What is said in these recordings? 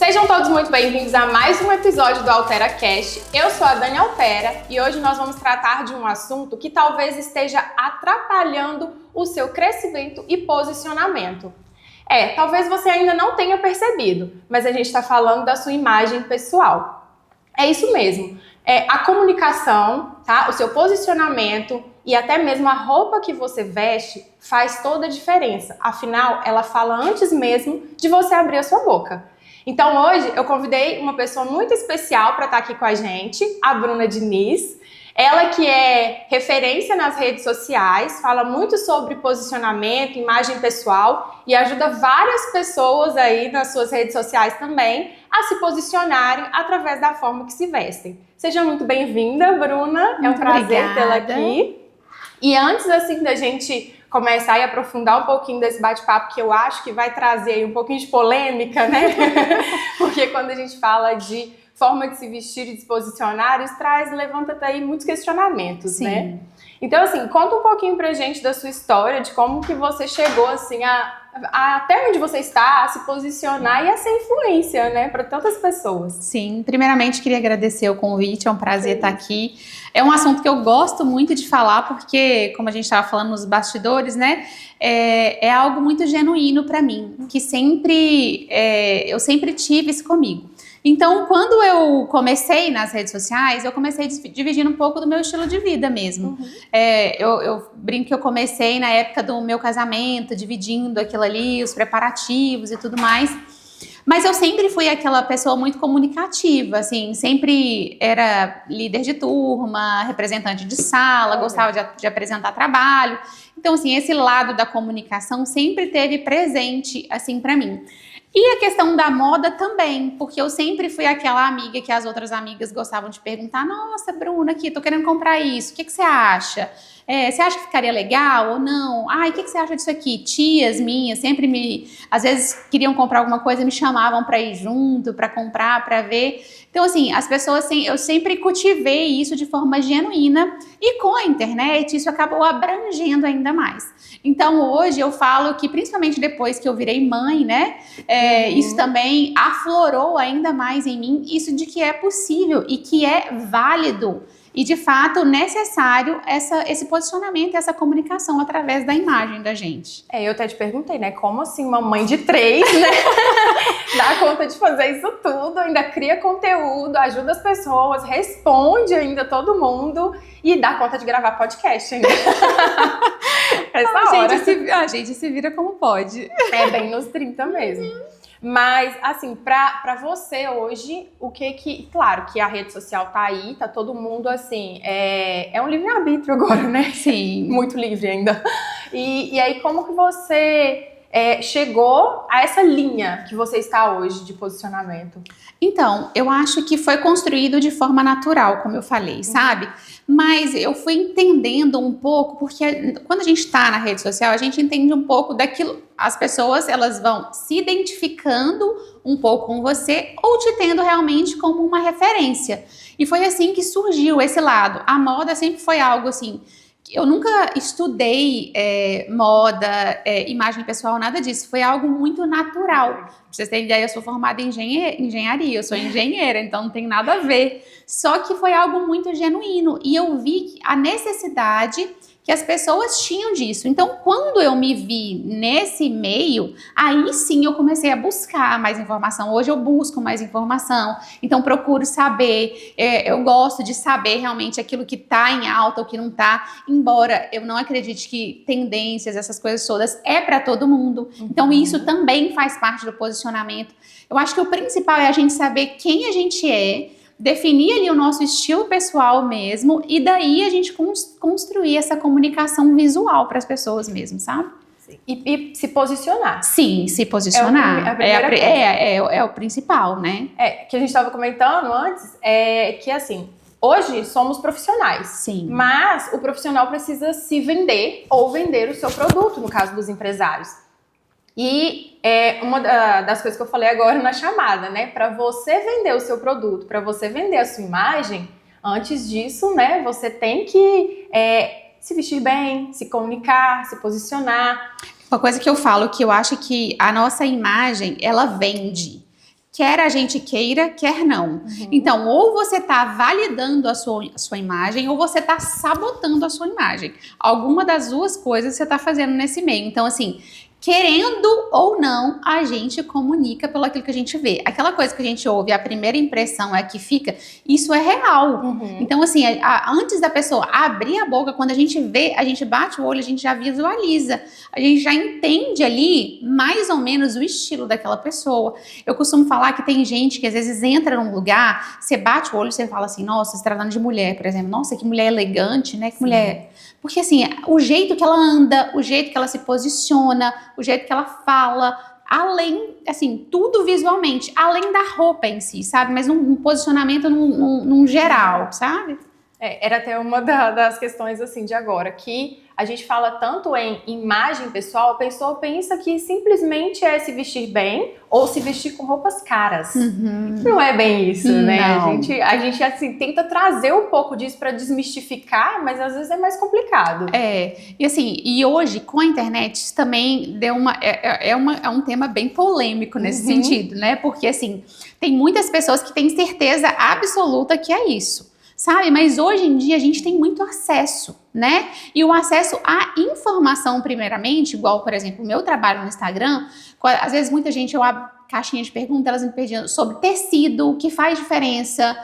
Sejam todos muito bem-vindos a mais um episódio do AlteraCast. Eu sou a Dani Altera e hoje nós vamos tratar de um assunto que talvez esteja atrapalhando o seu crescimento e posicionamento. Talvez você ainda não tenha percebido, mas a gente está falando da sua imagem pessoal. É isso mesmo. A comunicação, tá? O seu posicionamento e até mesmo a roupa que você veste faz toda a diferença. Afinal, ela fala antes mesmo de você abrir a sua boca. Então hoje eu convidei uma pessoa muito especial para estar aqui com a gente, a Bruna Diniz. Ela que é referência nas redes sociais, fala muito sobre posicionamento, imagem pessoal e ajuda várias pessoas aí nas suas redes sociais também a se posicionarem através da forma que se vestem. Seja muito bem-vinda, Bruna. É um prazer tê-la aqui. E antes assim da gente começar e aprofundar um pouquinho desse bate-papo, que eu acho que vai trazer aí um pouquinho de polêmica, né? Porque quando a gente fala de forma de se vestir e de se posicionar, isso levanta aí muitos questionamentos, sim, né? Então, assim, conta um pouquinho pra gente da sua história, de como que você chegou, assim, até onde você está, a se posicionar e a ser influência, né, para tantas pessoas. Sim, primeiramente queria agradecer o convite, é um prazer estar aqui. É um assunto que eu gosto muito de falar, porque, como a gente estava falando nos bastidores, né, é algo muito genuíno para mim, que eu sempre tive isso comigo. Então, quando eu comecei nas redes sociais, eu comecei dividindo um pouco do meu estilo de vida mesmo. Eu brinco que eu comecei na época do meu casamento, dividindo aquilo ali, os preparativos e tudo mais. Mas eu sempre fui aquela pessoa muito comunicativa, assim, sempre era líder de turma, representante de sala, gostava de apresentar trabalho. Então, assim, esse lado da comunicação sempre teve presente, assim, para mim. E a questão da moda também, porque eu sempre fui aquela amiga que as outras amigas gostavam de perguntar: nossa, Bruna, aqui, tô querendo comprar isso, o que você acha? Você acha que ficaria legal ou não? O que você acha disso aqui? Tias minhas sempre às vezes queriam comprar alguma coisa e me chamavam para ir junto, para comprar, para ver. Então, assim, as pessoas, assim, eu sempre cultivei isso de forma genuína e com a internet isso acabou abrangendo ainda mais. Então, hoje eu falo que, principalmente depois que eu virei mãe, né, isso também aflorou ainda mais em mim, isso de que é possível e que é válido e, de fato, necessário esse posicionamento, essa comunicação através da imagem da gente. Eu até te perguntei, né? Como assim uma mãe de 3, né? Dá conta de fazer isso tudo, ainda cria conteúdo, ajuda as pessoas, responde ainda todo mundo e dá conta de gravar podcast ainda. A gente se vira como pode. Bem nos 30 mesmo. Mas, assim, pra você hoje, claro que a rede social tá aí, tá todo mundo, assim, é um livre-arbítrio agora, né? Sim. Muito livre ainda. E aí, como que você chegou a essa linha que você está hoje de posicionamento? Então, eu acho que foi construído de forma natural, como eu falei, sabe? Mas eu fui entendendo um pouco, porque quando a gente está na rede social, a gente entende um pouco daquilo. As pessoas, elas vão se identificando um pouco com você ou te tendo realmente como uma referência. E foi assim que surgiu esse lado. A moda sempre foi algo assim. Eu nunca estudei moda, imagem pessoal, nada disso. Foi algo muito natural. Pra vocês terem ideia, eu sou formada em engenharia, eu sou engenheira, então não tem nada a ver. Só que foi algo muito genuíno. E eu vi a necessidade que as pessoas tinham disso. Então, quando eu me vi nesse meio, aí sim eu comecei a buscar mais informação. Hoje eu busco mais informação, então procuro saber, eu gosto de saber realmente aquilo que está em alta ou que não está, embora eu não acredite que tendências, essas coisas todas, é para todo mundo. Então, isso também faz parte do posicionamento. Eu acho que o principal é a gente saber quem a gente é, definir ali o nosso estilo pessoal mesmo e daí a gente construir essa comunicação visual para as pessoas mesmo, sabe? Sim. E se posicionar. Sim, se posicionar. É o principal, né? Que a gente estava comentando antes, que assim, hoje somos profissionais. Sim. Mas o profissional precisa se vender ou vender o seu produto, no caso dos empresários. E uma das coisas que eu falei agora na chamada, né? Para você vender o seu produto, para você vender a sua imagem, antes disso, né? Você tem que se vestir bem, se comunicar, se posicionar. Uma coisa que eu falo, que eu acho que a nossa imagem, ela vende. quer a gente queira, quer não. Então, ou você está validando a sua imagem, ou você está sabotando a sua imagem. Alguma das duas coisas você está fazendo nesse meio. Então, assim, querendo ou não, a gente comunica pelo aquilo que a gente vê. Aquela coisa que a gente ouve, a primeira impressão é que fica, isso é real. Então, assim, antes da pessoa abrir a boca, quando a gente vê, a gente bate o olho, a gente já visualiza. A gente já entende ali, mais ou menos, o estilo daquela pessoa. Eu costumo falar que tem gente que às vezes entra num lugar, você bate o olho, você fala assim, nossa, você tá tratando de mulher, por exemplo. Nossa, que mulher elegante, né? Que mulher... Porque assim, o jeito que ela anda, o jeito que ela se posiciona, o jeito que ela fala, além, assim, tudo visualmente, além da roupa em si, sabe? Mas um posicionamento num geral, sabe? Era até uma das questões, assim, de agora, que a gente fala tanto em imagem pessoal, a pessoa pensa que simplesmente é se vestir bem ou se vestir com roupas caras. Não é bem isso, né? A gente assim, tenta trazer um pouco disso para desmistificar, mas às vezes é mais complicado. E assim, e hoje com a internet isso também deu é um tema bem polêmico nesse sentido, né? Porque assim, tem muitas pessoas que têm certeza absoluta que é isso. Sabe? Mas hoje em dia a gente tem muito acesso, né? E o acesso à informação, primeiramente, igual, por exemplo, o meu trabalho no Instagram, às vezes muita gente, eu abro caixinha de perguntas, elas me pediam sobre tecido, o que faz diferença,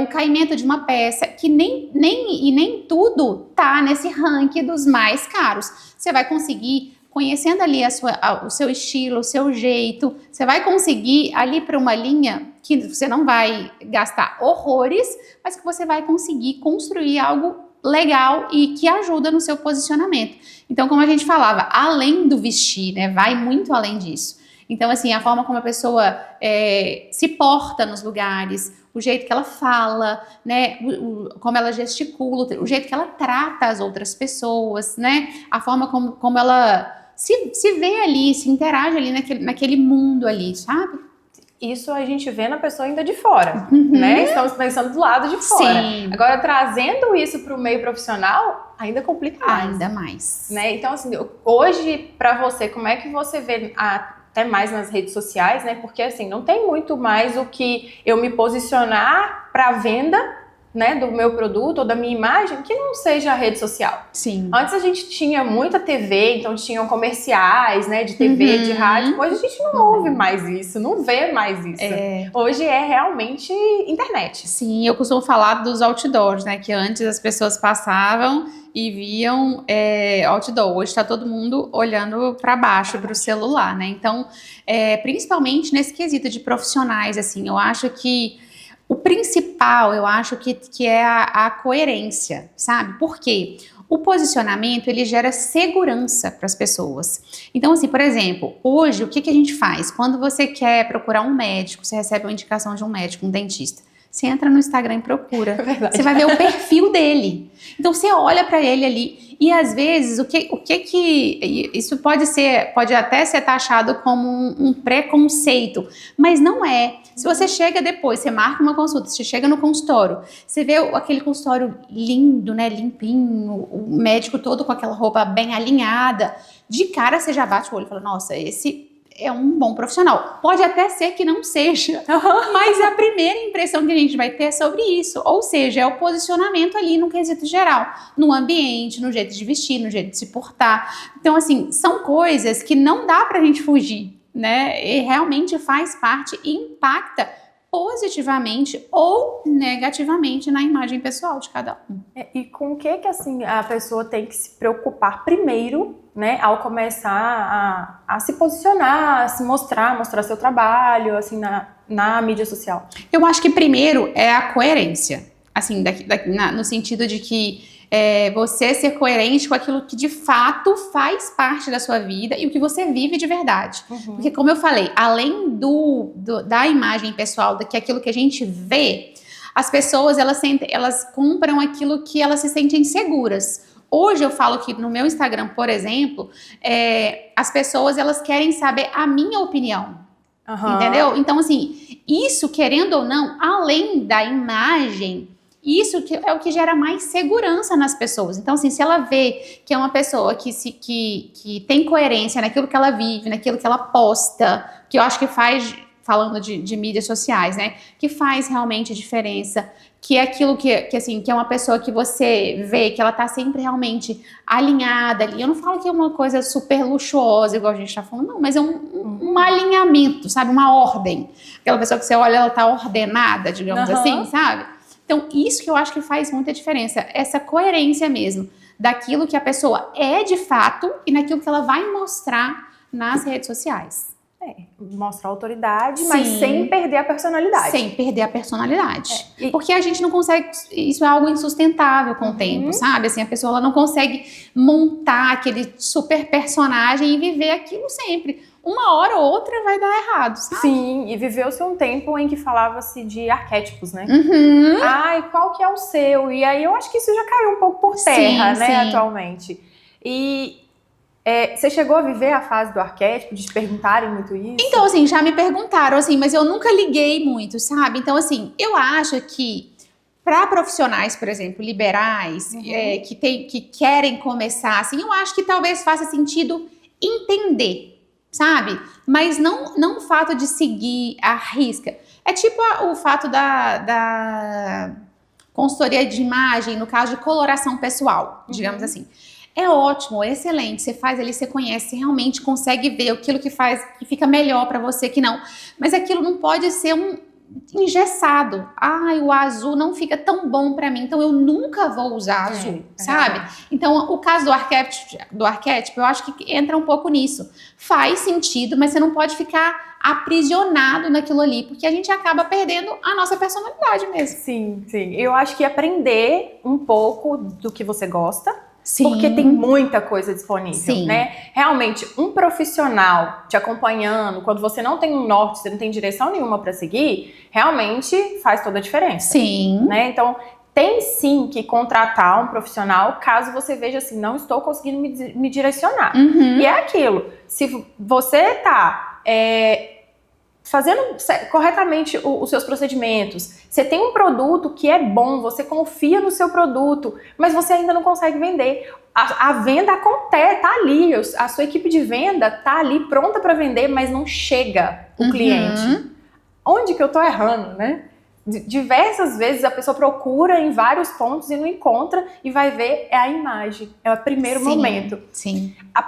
o caimento de uma peça, que nem tudo tá nesse ranking dos mais caros. Você vai conseguir... Conhecendo ali o seu estilo, o seu jeito, você vai conseguir ali para uma linha que você não vai gastar horrores, mas que você vai conseguir construir algo legal e que ajuda no seu posicionamento. Então, como a gente falava, além do vestir, né, vai muito além disso. Então, assim, a forma como a pessoa se porta nos lugares, o jeito que ela fala, né, como ela gesticula, o jeito que ela trata as outras pessoas, né, a forma como ela se vê ali, se interage ali naquele mundo ali, sabe? Isso a gente vê na pessoa ainda de fora, né? Estamos pensando do lado de fora. Sim. Agora, trazendo isso para o meio profissional, ainda complica mais. Ainda mais. Né? Então, assim, hoje, para você, como é que você vê até mais nas redes sociais, né? Porque, assim, não tem muito mais o que eu me posicionar para venda, né, do meu produto ou da minha imagem que não seja a rede social. Sim. Antes a gente tinha muita TV, então tinham comerciais, né, de TV, de rádio. Hoje a gente não ouve mais isso, não vê mais isso. Hoje é realmente internet. Sim, eu costumo falar dos outdoors, né, que antes as pessoas passavam e viam outdoor. Hoje está todo mundo olhando para baixo, para o celular, né? Então, principalmente nesse quesito de profissionais, assim, eu acho que o principal, eu acho que é a coerência, sabe? Por quê? O posicionamento, ele gera segurança para as pessoas. Então, assim, por exemplo, hoje, o que a gente faz? Quando você quer procurar um médico, você recebe uma indicação de um médico, um dentista, você entra no Instagram e procura. Você vai ver o perfil dele. Então, você olha para ele ali e, às vezes, isso pode até ser taxado como um preconceito, mas não é. Se você chega depois, você marca uma consulta, você chega no consultório, você vê aquele consultório lindo, né, limpinho, o médico todo com aquela roupa bem alinhada, de cara você já bate o olho e fala, nossa, esse é um bom profissional. Pode até ser que não seja, mas a primeira impressão que a gente vai ter é sobre isso. Ou seja, é o posicionamento ali no quesito geral, no ambiente, no jeito de vestir, no jeito de se portar. Então, assim, são coisas que não dá pra gente fugir, né? E realmente faz parte e impacta positivamente ou negativamente na imagem pessoal de cada um. E com o que assim a pessoa tem que se preocupar primeiro, né, ao começar a se posicionar, a se mostrar seu trabalho, assim, na mídia social? Eu acho que primeiro é a coerência, assim, no sentido de que você ser coerente com aquilo que de fato faz parte da sua vida e o que você vive de verdade. Porque, como eu falei, além da imagem pessoal, que é aquilo que a gente vê, as pessoas elas compram aquilo que elas se sentem seguras. Hoje eu falo que no meu Instagram, por exemplo, as pessoas elas querem saber a minha opinião. Entendeu? Então, assim, isso, querendo ou não, além da imagem, isso é o que gera mais segurança nas pessoas. Então, assim, se ela vê que é uma pessoa que tem coerência naquilo que ela vive, naquilo que ela posta, que eu acho que faz falando de mídias sociais, né? Que faz realmente diferença, que é aquilo assim, que é uma pessoa que você vê que ela tá sempre realmente alinhada ali. Eu não falo que é uma coisa super luxuosa, igual a gente tá falando, não, mas é um alinhamento, sabe? Uma ordem. Aquela pessoa que você olha, ela tá ordenada, digamos assim, sabe? Então, isso que eu acho que faz muita diferença, essa coerência mesmo, daquilo que a pessoa é de fato e naquilo que ela vai mostrar nas redes sociais. Mostrar autoridade, mas sem perder a personalidade. Sem perder a personalidade. Porque a gente não consegue, isso é algo insustentável com o tempo, sabe? Assim, a pessoa ela não consegue montar aquele super personagem e viver aquilo sempre. Uma hora ou outra vai dar errado, sabe? Sim, e viveu-se um tempo em que falava-se de arquétipos, né? Ai, qual que é o seu? E aí eu acho que isso já caiu um pouco por terra, né, atualmente. E você chegou a viver a fase do arquétipo, de te perguntarem muito isso? Então, assim, já me perguntaram, assim, mas eu nunca liguei muito, sabe? Então, assim, eu acho que para profissionais, por exemplo, liberais, que querem começar, assim, eu acho que talvez faça sentido entender, sabe? Mas não o fato de seguir a risca. É tipo o fato da consultoria de imagem, no caso de coloração pessoal, digamos assim. É ótimo, é excelente, você faz ali, você conhece, você realmente consegue ver aquilo que faz, que fica melhor pra você, que não. Mas aquilo não pode ser engessado. Ai, o azul não fica tão bom pra mim, então eu nunca vou usar azul, sabe? Então, o caso do arquétipo, eu acho que entra um pouco nisso. Faz sentido, mas você não pode ficar aprisionado naquilo ali, porque a gente acaba perdendo a nossa personalidade mesmo. Sim. Eu acho que aprender um pouco do que você gosta, porque tem muita coisa disponível, né? Realmente, um profissional te acompanhando, quando você não tem um norte, você não tem direção nenhuma para seguir, realmente faz toda a diferença. Né? Então, tem sim que contratar um profissional caso você veja assim, não estou conseguindo me direcionar. E é aquilo, se você tá fazendo corretamente os seus procedimentos, você tem um produto que é bom, você confia no seu produto, mas você ainda não consegue vender. A venda acontece, tá ali, a sua equipe de venda tá ali pronta para vender, mas não chega o cliente. Onde que eu tô errando, né? Diversas vezes a pessoa procura em vários pontos e não encontra e vai ver a imagem, é o primeiro momento.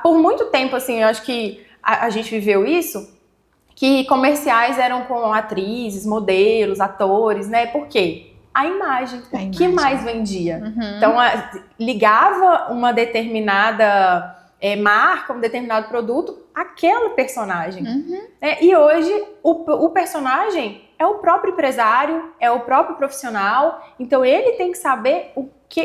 Por muito tempo, assim, eu acho que a gente viveu isso, que comerciais eram com atrizes, modelos, atores, né? Por quê? A imagem. O que mais vendia? Então, ligava uma determinada marca, um determinado produto, àquela personagem. E hoje, o personagem é o próprio empresário, é o próprio profissional. Então, ele tem que saber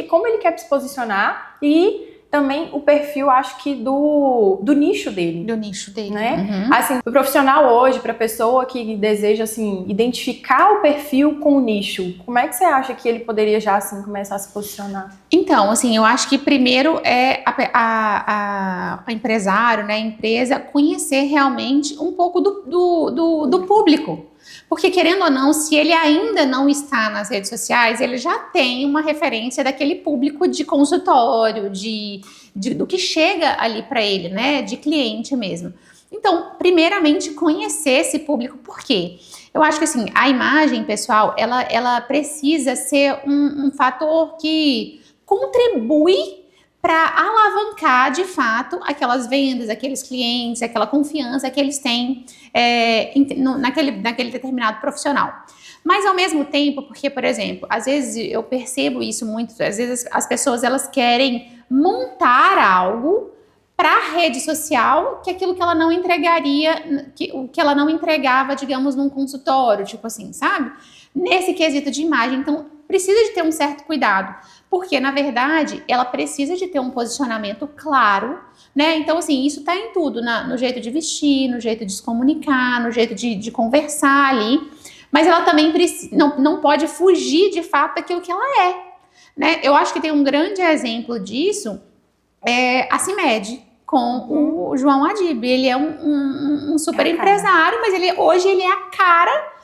como ele quer se posicionar e também o perfil, acho que do nicho dele. Do nicho dele. Né? Assim, o profissional hoje, para a pessoa que deseja, assim, identificar o perfil com o nicho, como é que você acha que ele poderia já, assim, começar a se posicionar? Então, assim, eu acho que primeiro é a empresário, né, a empresa, conhecer realmente um pouco do público. Porque, querendo ou não, se ele ainda não está nas redes sociais, ele já tem uma referência daquele público de consultório, do que chega ali para ele, né? De cliente mesmo. Então, primeiramente, conhecer esse público. Por quê? Eu acho que, assim, a imagem, pessoal, ela precisa ser um fator que contribui para alavancar, de fato, aquelas vendas, aqueles clientes, aquela confiança que eles têm naquele determinado profissional. Mas, ao mesmo tempo, porque, por exemplo, às vezes eu percebo isso muito, às vezes as pessoas elas querem montar algo para a rede social, que é aquilo que ela não entregaria, que ela não entregava, digamos, num consultório, tipo assim, sabe? Nesse quesito de imagem. Então, precisa de ter um certo cuidado, porque, na verdade, ela precisa de ter um posicionamento claro, né? Então, assim, isso tá em tudo, no jeito de vestir, no jeito de se comunicar, no jeito de conversar ali, mas ela também não pode fugir, de fato, daquilo que ela é, né? Eu acho que tem um grande exemplo disso, a CIMED, com o João Adib. Ele é um super empresário, mas hoje ele é a cara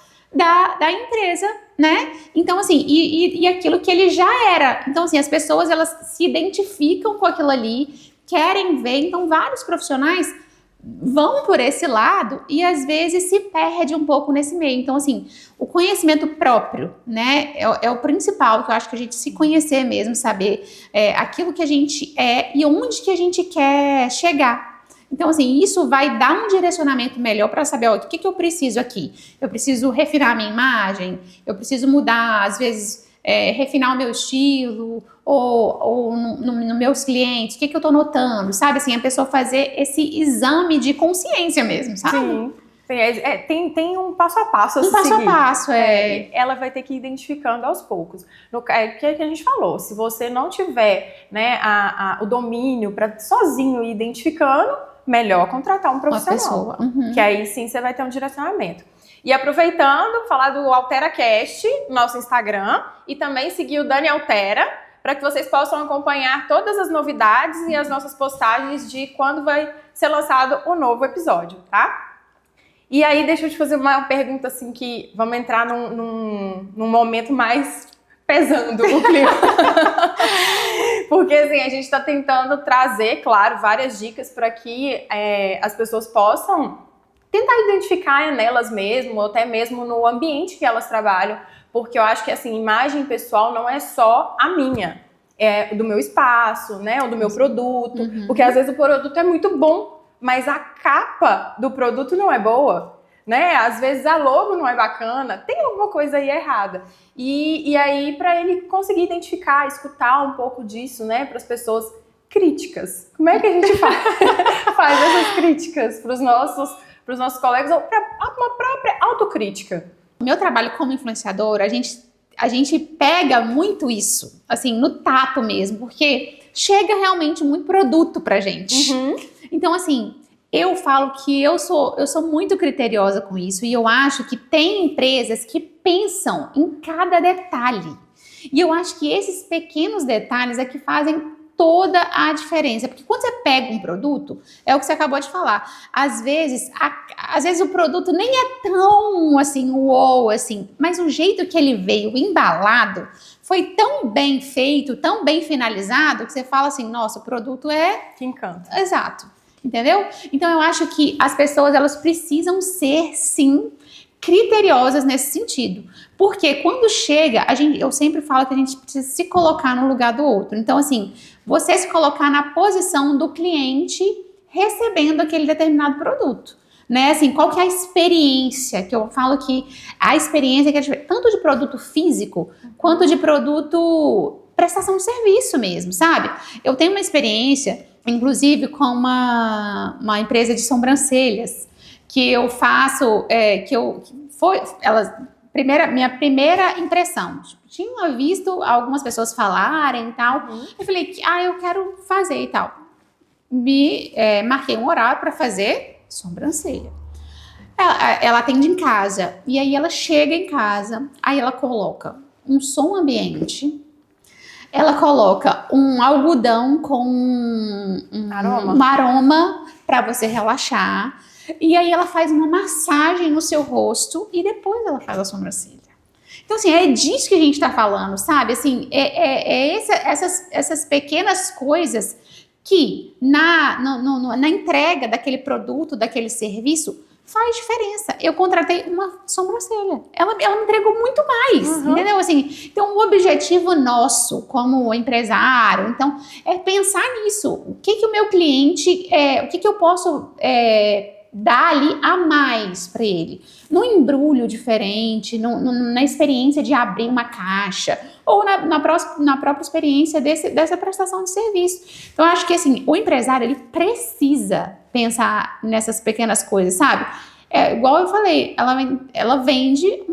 da empresa, né? Então, assim, e aquilo que ele já era. Então, assim, as pessoas, elas se identificam com aquilo ali, querem ver. Então, vários profissionais vão por esse lado e às vezes se perde um pouco nesse meio. Então, assim, o conhecimento próprio, né, é o principal, que eu acho que a gente se conhecer mesmo, saber aquilo que a gente é e onde que a gente quer chegar. Então, assim, isso vai dar um direcionamento melhor para saber, ó, o que eu preciso aqui? Eu preciso refinar a minha imagem, eu preciso mudar, às vezes, refinar o meu estilo, ou nos meus clientes, o que eu tô notando, sabe? Assim, a pessoa fazer esse exame de consciência mesmo, sabe? Sim. Tem um passo a passo a Um passo seguir. a passo, Ela vai ter que ir identificando aos poucos. O que a gente falou, se você não tiver, né, o domínio para sozinho ir identificando, melhor contratar um profissional. Uma pessoa. Que aí sim você vai ter um direcionamento. E aproveitando, falar do AlteraCast, nosso Instagram, e também seguir o Dani Altera, para que vocês possam acompanhar todas as novidades e as nossas postagens de quando vai ser lançado o novo episódio, tá? E aí, deixa eu te fazer uma pergunta assim que vamos entrar num momento mais pesando o clima. Porque assim, a gente está tentando trazer, claro, várias dicas para que as pessoas possam tentar identificar nelas mesmo, ou até mesmo no ambiente que elas trabalham, porque eu acho que assim, imagem pessoal não é só a minha, é do meu espaço, né, ou do meu produto, porque às vezes o produto é muito bom, mas a capa do produto não é boa, né? Às vezes a logo não é bacana, tem alguma coisa aí errada. E aí, para ele conseguir identificar, escutar um pouco disso, né, para as pessoas críticas. Como é que a gente faz essas críticas para os nossos colegas ou para uma própria autocrítica? O meu trabalho como influenciadora, a gente pega muito isso, assim, no tato mesmo, porque chega realmente muito produto pra gente. Então, assim, eu falo que eu sou muito criteriosa com isso e eu acho que tem empresas que pensam em cada detalhe. E eu acho que esses pequenos detalhes é que fazem toda a diferença. Porque quando você pega um produto, é o que você acabou de falar. Às vezes o produto nem é tão assim, uou, assim, mas o jeito que ele veio embalado foi tão bem feito, tão bem finalizado, que você fala assim, nossa, o produto que encanta. Exato. Entendeu? Então eu acho que as pessoas, elas precisam ser, sim, criteriosas nesse sentido. Porque quando chega, eu sempre falo que a gente precisa se colocar no lugar do outro. Então, assim, você se colocar na posição do cliente recebendo aquele determinado produto. Né? Assim, qual que é a experiência? Que eu falo que a experiência que é tanto de produto físico quanto de produto prestação de serviço mesmo, sabe? Eu tenho uma experiência, inclusive, com uma empresa de sobrancelhas, que eu faço, minha primeira impressão, tinha visto algumas pessoas falarem e tal, eu falei que, eu quero fazer e tal. Marquei um horário para fazer sobrancelha. Ela atende em casa, e aí ela chega em casa, aí ela coloca um som ambiente, ela coloca um algodão com um aroma para você relaxar. E aí ela faz uma massagem no seu rosto e depois ela faz a sobrancelha. Então, assim, é disso que a gente tá falando, sabe? Assim, essas pequenas coisas que na entrega daquele produto, daquele serviço, faz diferença. Eu contratei uma sobrancelha. Ela me entregou muito mais, entendeu? Assim, então, o objetivo nosso como empresário, então, é pensar nisso. O que o meu cliente, o que eu posso dar ali a mais para ele? No embrulho diferente, na experiência de abrir uma caixa, ou na própria experiência dessa prestação de serviço. Então, eu acho que assim, o empresário, ele precisa pensar nessas pequenas coisas, sabe? Igual eu falei, ela vende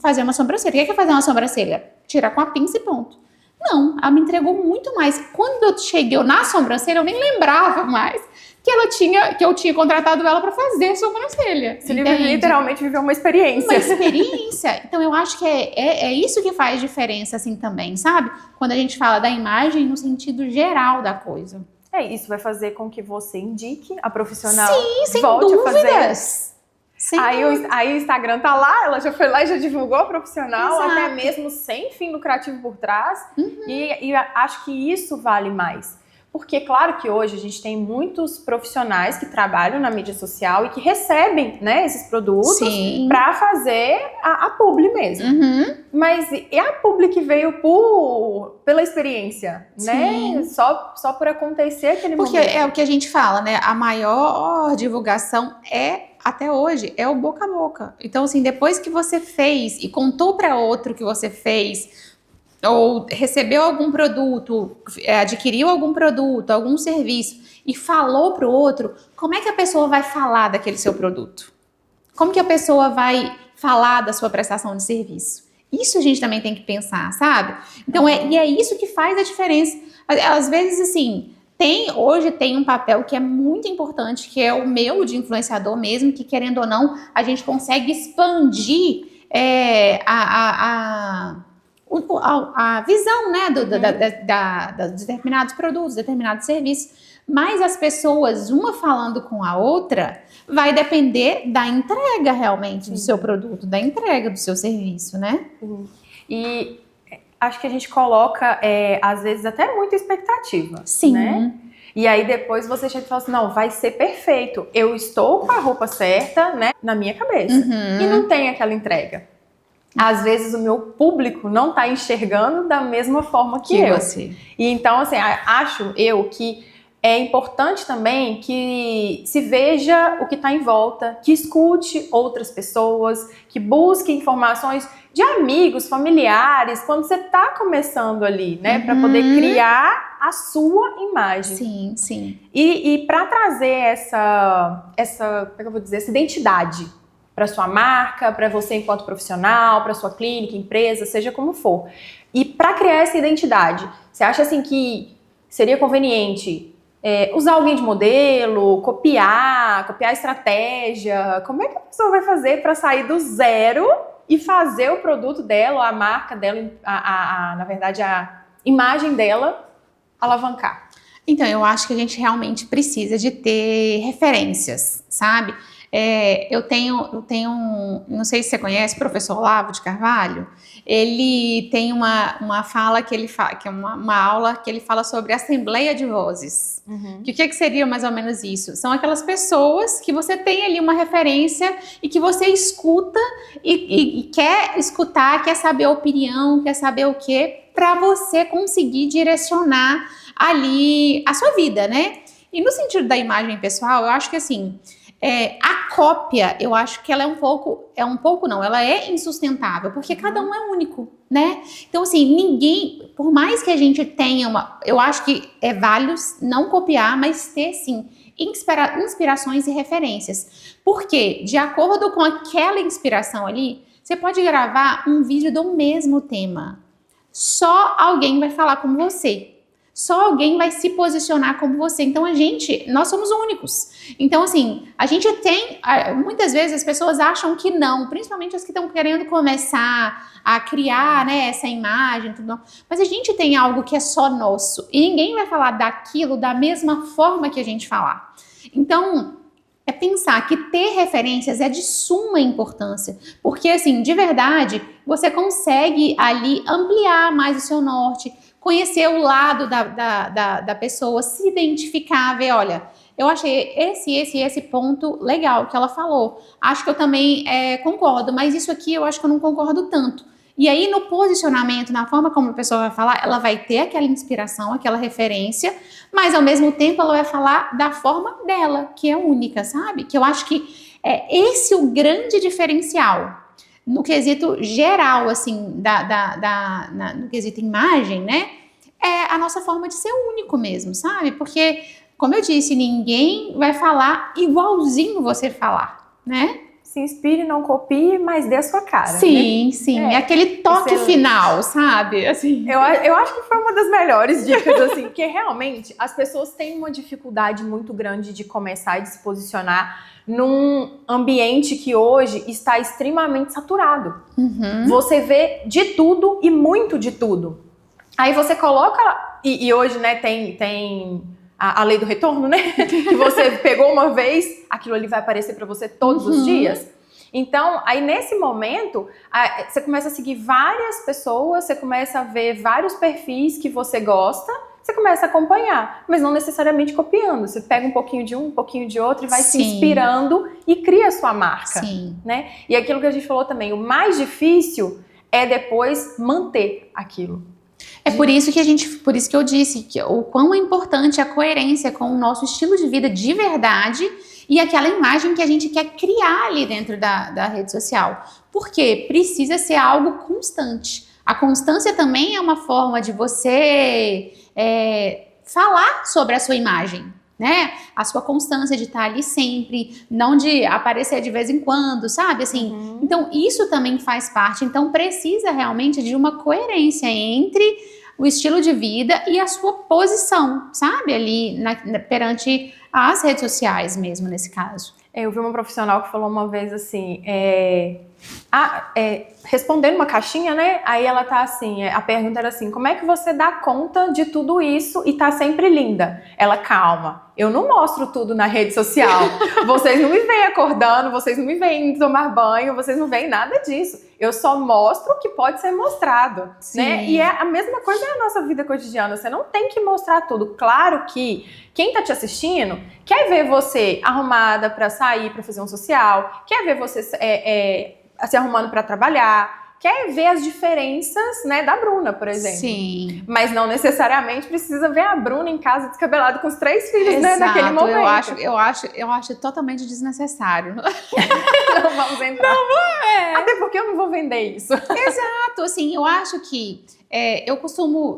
fazer uma sobrancelha. O que é fazer uma sobrancelha? Tirar com a pinça e ponto. Não, ela me entregou muito mais. Quando eu cheguei na sobrancelha, eu nem lembrava mais que eu tinha contratado ela para fazer sobrancelha. Você literalmente viveu uma experiência. Uma experiência. Então, eu acho que é isso que faz diferença, assim, também, sabe? Quando a gente fala da imagem no sentido geral da coisa. Isso vai fazer com que você indique a profissional. Sim, sem volte dúvidas. A fazer. Aí o Instagram tá lá, ela já foi lá e já divulgou a profissional, Exato. até mesmo sem fim lucrativo por trás. E acho que isso vale mais. Porque, claro que hoje a gente tem muitos profissionais que trabalham na mídia social e que recebem, né, esses produtos para fazer a publi mesmo. Mas e a publi que veio pela experiência, né? Só por acontecer aquele momento. Porque é o que a gente fala, né? A maior divulgação até hoje, é o boca a boca. Então, assim, depois que você fez e contou para outro que você fez, ou recebeu algum produto, adquiriu algum produto, algum serviço e falou para o outro, como é que a pessoa vai falar daquele seu produto? Como que a pessoa vai falar da sua prestação de serviço? Isso a gente também tem que pensar, sabe? Então, e é isso que faz a diferença. Às vezes, assim, hoje tem um papel que é muito importante, que é o meu de influenciador mesmo, que querendo ou não, a gente consegue expandir a visão, né, dos determinados produtos, determinados serviços, mas as pessoas, uma falando com a outra, vai depender da entrega realmente do seu produto, da entrega do seu serviço, né? E acho que a gente coloca, às vezes, até muita expectativa. Sim. Né? E aí depois você chega e fala assim, não, vai ser perfeito. Eu estou com a roupa certa, né, na minha cabeça. E não tem aquela entrega. Às vezes o meu público não está enxergando da mesma forma que eu. Você. E então, assim, acho eu que é importante também que se veja o que está em volta, que escute outras pessoas, que busque informações de amigos, familiares, quando você está começando ali, né? Para poder criar a sua imagem. Sim, sim. E para trazer essa, como é que eu vou dizer, essa identidade para sua marca, para você enquanto profissional, para sua clínica, empresa, seja como for. E para criar essa identidade, você acha assim que seria conveniente usar alguém de modelo, copiar a estratégia? Como é que a pessoa vai fazer para sair do zero e fazer o produto dela, a marca dela, na verdade, a imagem dela alavancar? Então, eu acho que a gente realmente precisa de ter referências, sabe? Eu tenho, não sei se você conhece o professor Olavo de Carvalho, ele tem uma fala que ele fala, que é uma aula que ele fala sobre assembleia de vozes. Que o que seria mais ou menos isso? São aquelas pessoas que você tem ali uma referência e que você escuta e quer escutar, quer saber a opinião, quer saber o quê, para você conseguir direcionar ali a sua vida, né? E no sentido da imagem pessoal, eu acho que assim, a cópia, eu acho que ela ela é insustentável, porque cada um é único, né? Então, assim, ninguém, por mais que a gente tenha eu acho que é válido não copiar, mas ter, sim, inspirações e referências. Porque, de acordo com aquela inspiração ali, você pode gravar um vídeo do mesmo tema. Só alguém vai falar como você. Só alguém vai se posicionar como você. Então, nós somos únicos. Então, assim, a gente tem, muitas vezes as pessoas acham que não, principalmente as que estão querendo começar a criar, né, essa imagem, tudo. Mas a gente tem algo que é só nosso. E ninguém vai falar daquilo da mesma forma que a gente falar. Então, é pensar que ter referências é de suma importância, porque assim, de verdade, você consegue ali ampliar mais o seu norte, conhecer o lado da pessoa, se identificar, ver, olha, eu achei esse ponto legal que ela falou, acho que eu também concordo, mas isso aqui eu acho que eu não concordo tanto. E aí, no posicionamento, na forma como a pessoa vai falar, ela vai ter aquela inspiração, aquela referência, mas ao mesmo tempo ela vai falar da forma dela, que é única, sabe? Que eu acho que é esse o grande diferencial. No quesito geral, assim, no quesito imagem, né? É a nossa forma de ser único mesmo, sabe? Porque, como eu disse, ninguém vai falar igualzinho você falar, né? Se inspire, não copie, mas dê a sua cara. Sim, né? Sim. É aquele toque final, sabe? Assim. Eu acho que foi uma das melhores dicas, assim, porque realmente as pessoas têm uma dificuldade muito grande de começar e de se posicionar num ambiente que hoje está extremamente saturado. Você vê de tudo e muito de tudo. Aí você coloca, e hoje, né, tem a lei do retorno, né? Que você pegou uma vez, aquilo ali vai aparecer para você todos os dias. Então, aí nesse momento, você começa a seguir várias pessoas, você começa a ver vários perfis que você gosta, você começa a acompanhar, mas não necessariamente copiando. Você pega um pouquinho de um pouquinho de outro e vai se inspirando e cria a sua marca. Sim. Né? E aquilo que a gente falou também, o mais difícil é depois manter aquilo. É por isso que eu disse que o quão é importante a coerência com o nosso estilo de vida de verdade e aquela imagem que a gente quer criar ali dentro da rede social. Porque precisa ser algo constante. A constância também é uma forma de você falar sobre a sua imagem, né? A sua constância de estar ali sempre, não de aparecer de vez em quando, sabe? Assim, então isso também faz parte. Então precisa realmente de uma coerência entre o estilo de vida e a sua posição, sabe? Ali perante as redes sociais mesmo, nesse caso. Eu vi uma profissional que falou uma vez assim, respondendo uma caixinha, né? Aí ela tá assim, a pergunta era assim, como é que você dá conta de tudo isso e tá sempre linda? Ela, calma, eu não mostro tudo na rede social. Vocês não me veem acordando, vocês não me veem indo tomar banho, vocês não veem nada disso. Eu só mostro o que pode ser mostrado, né? E é a mesma coisa na nossa vida cotidiana, você não tem que mostrar tudo. Claro que quem tá te assistindo quer ver você arrumada pra sair, pra fazer um social, quer ver você se arrumando pra trabalhar, quer ver as diferenças, né, da Bruna, por exemplo. Sim. Mas não necessariamente precisa ver a Bruna em casa descabelada com os 3 filhos, né, naquele momento. Eu acho totalmente desnecessário. Não vamos entrar. Até porque eu não vou vender isso. Exato, assim, eu acho que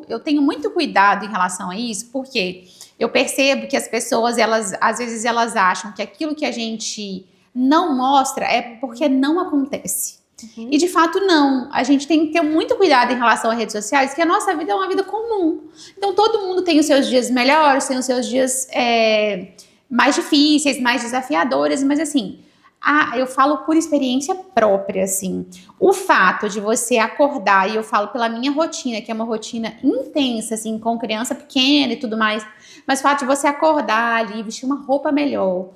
eu tenho muito cuidado em relação a isso, porque eu percebo que as pessoas, às vezes elas acham que aquilo que a gente não mostra é porque não acontece. E de fato não, a gente tem que ter muito cuidado em relação às redes sociais, que a nossa vida é uma vida comum. Então todo mundo tem os seus dias melhores, tem os seus dias mais difíceis, mais desafiadores, mas assim, eu falo por experiência própria, assim, o fato de você acordar, e eu falo pela minha rotina, que é uma rotina intensa, assim, com criança pequena e tudo mais, mas o fato de você acordar ali, vestir uma roupa melhor,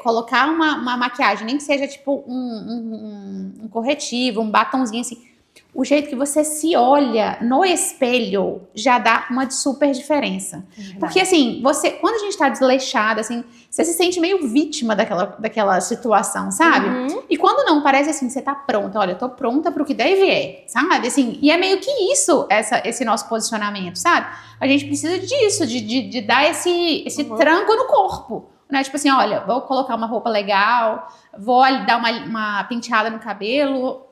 colocar uma maquiagem, nem que seja tipo um corretivo, um batonzinho assim, o jeito que você se olha no espelho já dá uma super diferença. Porque assim, quando a gente tá desleixada, assim, você se sente meio vítima daquela situação, sabe? E quando não, parece assim, você tá pronta, olha, eu tô pronta pro que deve sabe? Assim, e é meio que isso, esse nosso posicionamento, sabe? A gente precisa disso, de dar esse tranco no corpo. Né? Tipo assim, olha, vou colocar uma roupa legal, vou dar uma penteada no cabelo.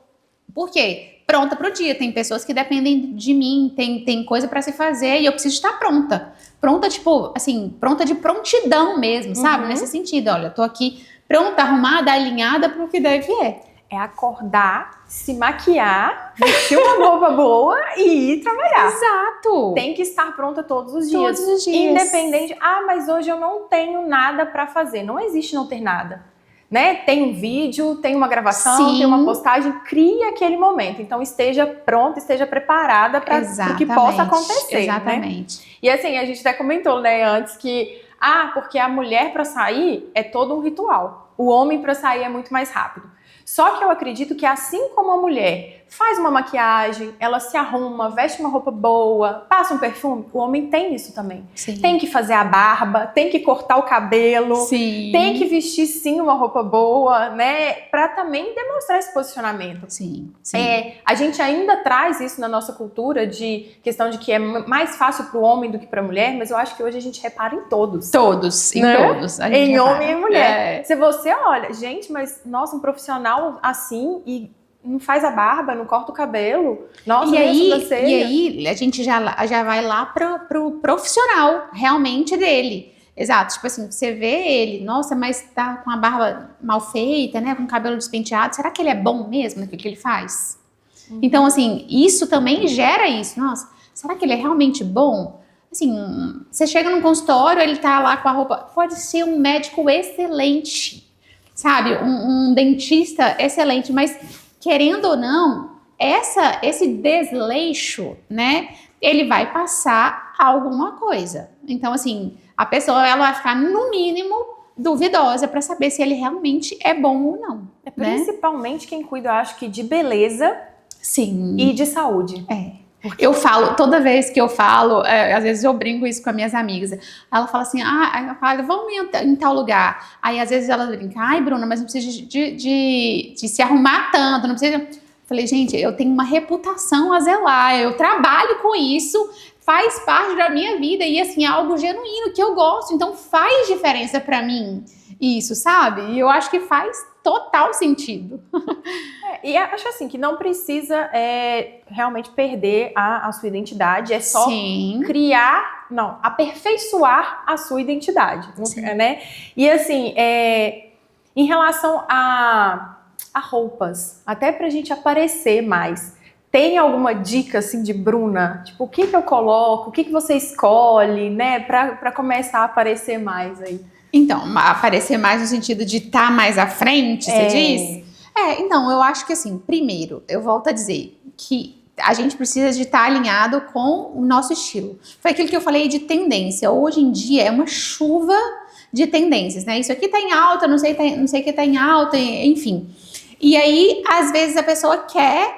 Por quê? Pronta pro dia. Tem pessoas que dependem de mim, tem coisa pra se fazer e eu preciso estar pronta. Pronta, tipo, assim, pronta de prontidão mesmo, sabe? Nesse sentido, olha, eu tô aqui pronta, arrumada, alinhada pro que deve É acordar, se maquiar, vestir uma roupa boa e ir trabalhar. Exato. Tem que estar pronta todos os dias. Todos os dias. Independente, mas hoje eu não tenho nada pra fazer. Não existe não ter nada. Né? Tem um vídeo, tem uma gravação, tem uma postagem, crie aquele momento. Então esteja pronta, esteja preparada para o que possa acontecer. Exatamente. Né? E assim, a gente até comentou, né, antes que porque a mulher para sair é todo um ritual. O homem para sair é muito mais rápido. Só que eu acredito que assim como a mulher faz uma maquiagem, ela se arruma, veste uma roupa boa, passa um perfume, o homem tem isso também. Sim. Tem que fazer a barba, tem que cortar o cabelo, sim. Tem que vestir sim uma roupa boa, né? Pra também demonstrar esse posicionamento. Sim. A gente ainda traz isso na nossa cultura de questão de que é mais fácil pro homem do que pra mulher, mas eu acho que hoje a gente repara em todos. Todos, em né? todos. Em homem e mulher. Se você olha, gente, mas nossa, um profissional assim e não faz a barba, não corta o cabelo. Nossa, e aí a gente já vai lá pro profissional realmente dele. Exato, tipo assim, você vê ele, nossa, mas tá com a barba mal feita, né, com o cabelo despenteado, será que ele é bom mesmo naquilo que ele faz? Então, assim, isso também gera isso. Nossa, será que ele é realmente bom? Assim, você chega num consultório, ele tá lá com a roupa, pode ser um médico excelente, sabe, um dentista excelente, mas querendo ou não, esse desleixo, né, ele vai passar alguma coisa. Então, assim, a pessoa ela vai ficar, no mínimo, duvidosa para saber se ele realmente é bom ou não. Principalmente quem cuida, eu acho que de beleza Sim. e de saúde. Eu falo, toda vez que eu falo, às vezes eu brinco isso com as minhas amigas. Ela fala assim, ela fala, vamos em tal lugar. Aí às vezes ela brinca, ai Bruna, mas não precisa de se arrumar tanto, não precisa... Falei, gente, eu tenho uma reputação a zelar, eu trabalho com isso, faz parte da minha vida e assim, é algo genuíno que eu gosto, então faz diferença pra mim isso, sabe? E eu acho que faz total sentido. E acho assim, que não precisa realmente perder a sua identidade, é só aperfeiçoar a sua identidade, né? E assim, em relação a roupas, até pra gente aparecer mais, tem alguma dica assim de Bruna? Tipo, o que eu coloco, o que você escolhe, né, pra começar a aparecer mais aí? Então, aparecer mais no sentido de estar mais à frente, você diz? Então, eu acho que assim, primeiro, eu volto a dizer que a gente precisa de estar alinhado com o nosso estilo. Foi aquilo que eu falei de tendência. Hoje em dia é uma chuva de tendências, né? Isso aqui tá em alta, não sei o que tá em alta, enfim. E aí, às vezes, a pessoa quer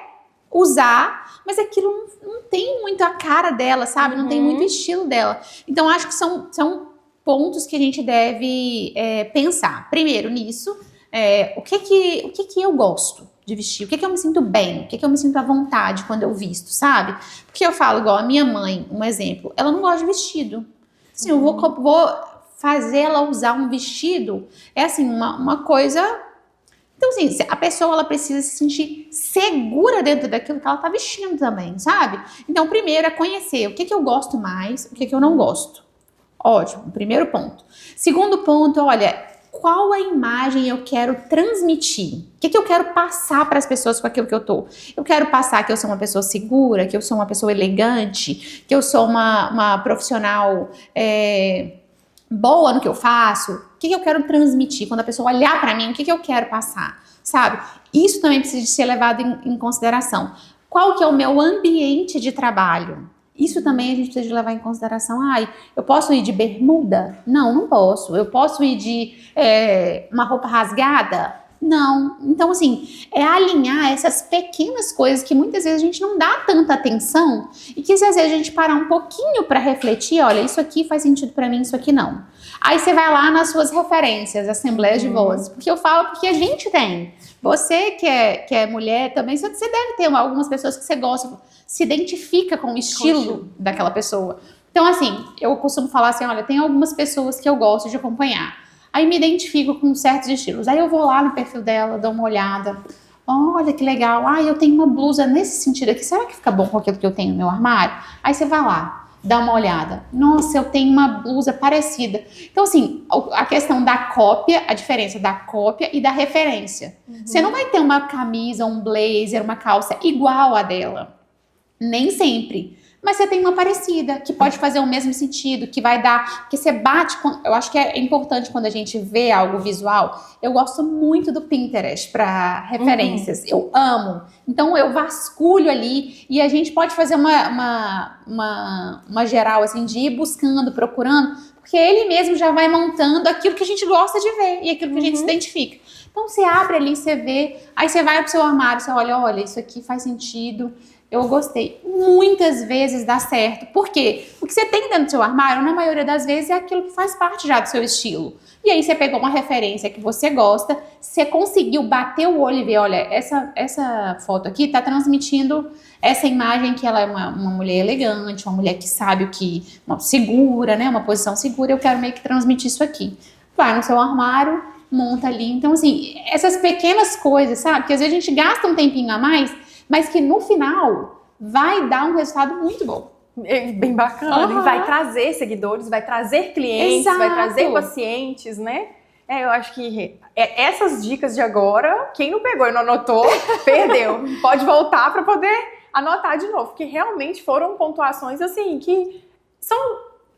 usar, mas aquilo não tem muito a cara dela, sabe? Não tem muito estilo dela. Então, acho que são pontos que a gente deve pensar. Primeiro, nisso, o que eu gosto de vestir? O que eu me sinto bem? O que eu me sinto à vontade quando eu visto, sabe? Porque eu falo, igual a minha mãe, um exemplo, ela não gosta de vestido. Assim, eu vou fazer ela usar um vestido, é assim, uma coisa... Então, assim, a pessoa ela precisa se sentir segura dentro daquilo que ela tá vestindo também, sabe? Então, primeiro é conhecer o que eu gosto mais, o que eu não gosto. Ótimo, primeiro ponto. Segundo ponto, olha, qual a imagem eu quero transmitir? O que eu quero passar para as pessoas com aquilo que eu tô? Eu quero passar que eu sou uma pessoa segura, que eu sou uma pessoa elegante, que eu sou uma profissional... boa no que eu faço, o que eu quero transmitir, quando a pessoa olhar pra mim, o que eu quero passar, sabe? Isso também precisa de ser levado em consideração. Qual que é o meu ambiente de trabalho? Isso também a gente precisa de levar em consideração. Eu posso ir de bermuda? Não posso. Eu posso ir de uma roupa rasgada? Não. Então, assim, é alinhar essas pequenas coisas que muitas vezes a gente não dá tanta atenção e que se às vezes a gente parar um pouquinho para refletir, olha, isso aqui faz sentido para mim, isso aqui não. Aí você vai lá nas suas referências, assembleias de vozes, porque eu falo porque a gente tem. Você que é mulher também, você deve ter algumas pessoas que você gosta, se identifica com o estilo daquela pessoa. Então, assim, eu costumo falar assim, olha, tem algumas pessoas que eu gosto de acompanhar. Aí me identifico com certos estilos. Aí eu vou lá no perfil dela, dou uma olhada. Olha que legal. Eu tenho uma blusa nesse sentido aqui. Será que fica bom com aquilo que eu tenho no meu armário? Aí você vai lá, dá uma olhada. Nossa, eu tenho uma blusa parecida. Então, assim, a questão da cópia, a diferença da cópia e da referência. Você não vai ter uma camisa, um blazer, uma calça igual a dela. Nem sempre. Mas você tem uma parecida, que pode fazer o mesmo sentido, que vai dar... Porque você bate... Eu acho que é importante quando a gente vê algo visual. Eu gosto muito do Pinterest para referências. Eu amo. Então, eu vasculho ali e a gente pode fazer uma geral, assim, de ir buscando, procurando, porque ele mesmo já vai montando aquilo que a gente gosta de ver e aquilo que a gente se identifica. Então, você abre ali, você vê, aí você vai pro seu armário, você olha, isso aqui faz sentido... Eu gostei. Muitas vezes dá certo. Por quê? O que você tem dentro do seu armário, na maioria das vezes, é aquilo que faz parte já do seu estilo. E aí você pegou uma referência que você gosta, você conseguiu bater o olho e ver, olha, essa foto aqui tá transmitindo essa imagem que ela é uma mulher elegante, uma mulher que sabe o que... segura, né? Uma posição segura, eu quero meio que transmitir isso aqui. Vai no seu armário, monta ali. Então, assim, essas pequenas coisas, sabe? Que às vezes a gente gasta um tempinho a mais, mas que no final vai dar um resultado muito bom. Bem bacana. E vai trazer seguidores, vai trazer clientes, vai trazer pacientes, né? Eu acho que essas dicas de agora, quem não pegou e não anotou, perdeu. Pode voltar para poder anotar de novo, porque realmente foram pontuações assim que são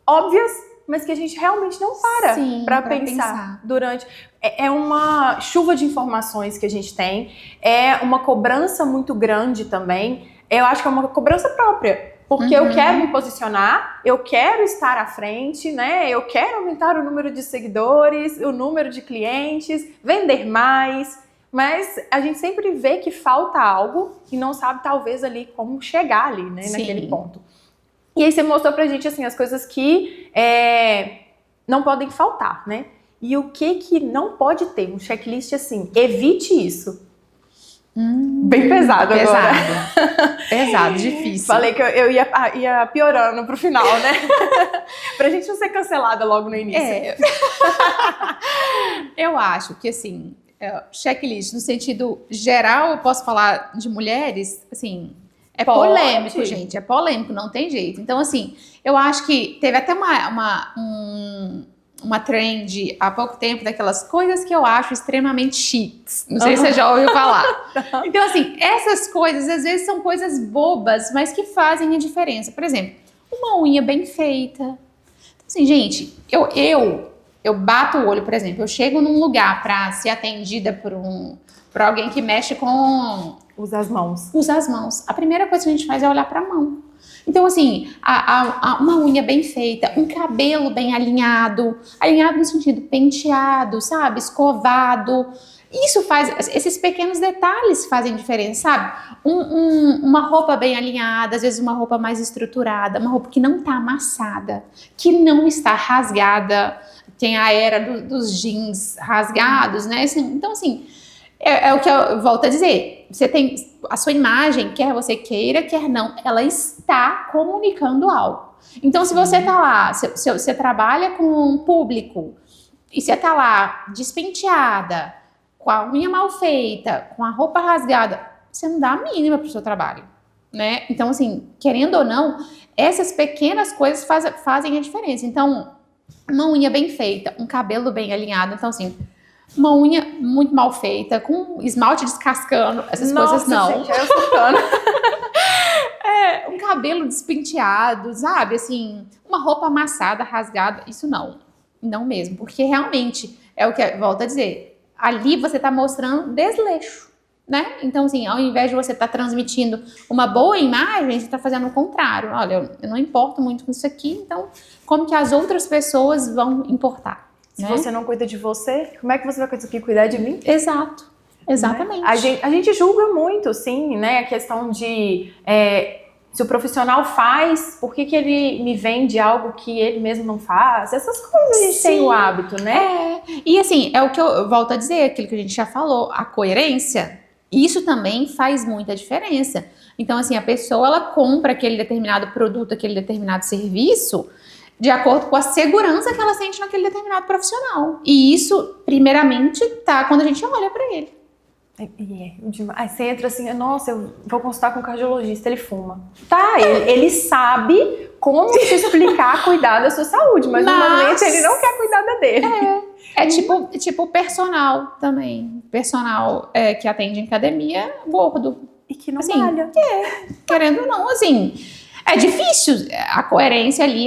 óbvias, mas que a gente realmente não para para pensar durante. É uma chuva de informações que a gente tem, é uma cobrança muito grande também. Eu acho que é uma cobrança própria, porque eu quero me posicionar, eu quero estar à frente, né? Eu quero aumentar o número de seguidores, o número de clientes, vender mais. mas a gente sempre vê que falta algo e não sabe, talvez, ali como chegar ali, né, naquele ponto. E aí você mostrou pra gente, assim, as coisas que não podem faltar, né? E o que não pode ter? Um checklist assim, evite isso. Bem pesado agora. Pesado, difícil. Falei que eu ia piorando pro final, né? Pra gente não ser cancelada logo no início. Eu acho que, assim, checklist no sentido geral, eu posso falar de mulheres, assim, polêmico, gente, é polêmico, não tem jeito. Então, assim, eu acho que teve até uma trend há pouco tempo daquelas coisas que eu acho extremamente chiques. Não sei se você já ouviu falar. Então, assim, essas coisas às vezes são coisas bobas, mas que fazem a diferença. Por exemplo, uma unha bem feita. Então, assim, gente, eu bato o olho, por exemplo, eu chego num lugar para ser atendida por alguém que mexe com... Usa as mãos. Usa as mãos. A primeira coisa que a gente faz é olhar para a mão. Então, assim, uma unha bem feita, um cabelo bem alinhado no sentido penteado, sabe? Escovado. Isso esses pequenos detalhes fazem diferença, sabe? Uma roupa bem alinhada, às vezes uma roupa mais estruturada, uma roupa que não tá amassada, que não está rasgada. Tem a era dos jeans rasgados, né? Então, assim, é o que eu volto a dizer. Você tem a sua imagem, quer você queira, quer não, ela está comunicando algo. Então, se você tá lá, se você trabalha com um público e você tá lá despenteada, com a unha mal feita, com a roupa rasgada, você não dá a mínima pro seu trabalho, né? Então, assim, querendo ou não, essas pequenas coisas fazem a diferença. Então, uma unha bem feita, um cabelo bem alinhado, então, assim, uma unha muito mal feita, com esmalte descascando, essas coisas não. Gente, eu sou fã. Um cabelo despenteado, sabe? Assim, uma roupa amassada, rasgada, isso não. Não mesmo, porque realmente é o que volto a dizer. Ali você tá mostrando desleixo, né? Então, assim, ao invés de você estar transmitindo uma boa imagem, você tá fazendo o contrário. Olha, eu não importo muito com isso aqui, então como que as outras pessoas vão importar? Se você não cuida de você, como é que você vai conseguir cuidar de mim? Exato, exatamente. Né? A gente julga muito, sim, né? A questão de se o profissional faz, por que ele me vende algo que ele mesmo não faz? Essas coisas a gente tem o hábito, né? E assim, é o que eu volto a dizer, aquilo que a gente já falou, a coerência, isso também faz muita diferença. Então, assim, a pessoa, ela compra aquele determinado produto, aquele determinado serviço, de acordo com a segurança que ela sente naquele determinado profissional. E isso, primeiramente, tá quando a gente olha pra ele. Aí você entra assim, nossa, eu vou consultar com o cardiologista, ele fuma. Tá, ele sabe como te explicar cuidar da sua saúde, mas no momento ele não quer cuidar da dele. É tipo personal também. Personal que atende em academia, gordo. E que não assim, malha. Querendo ou não, assim, é difícil. A coerência ali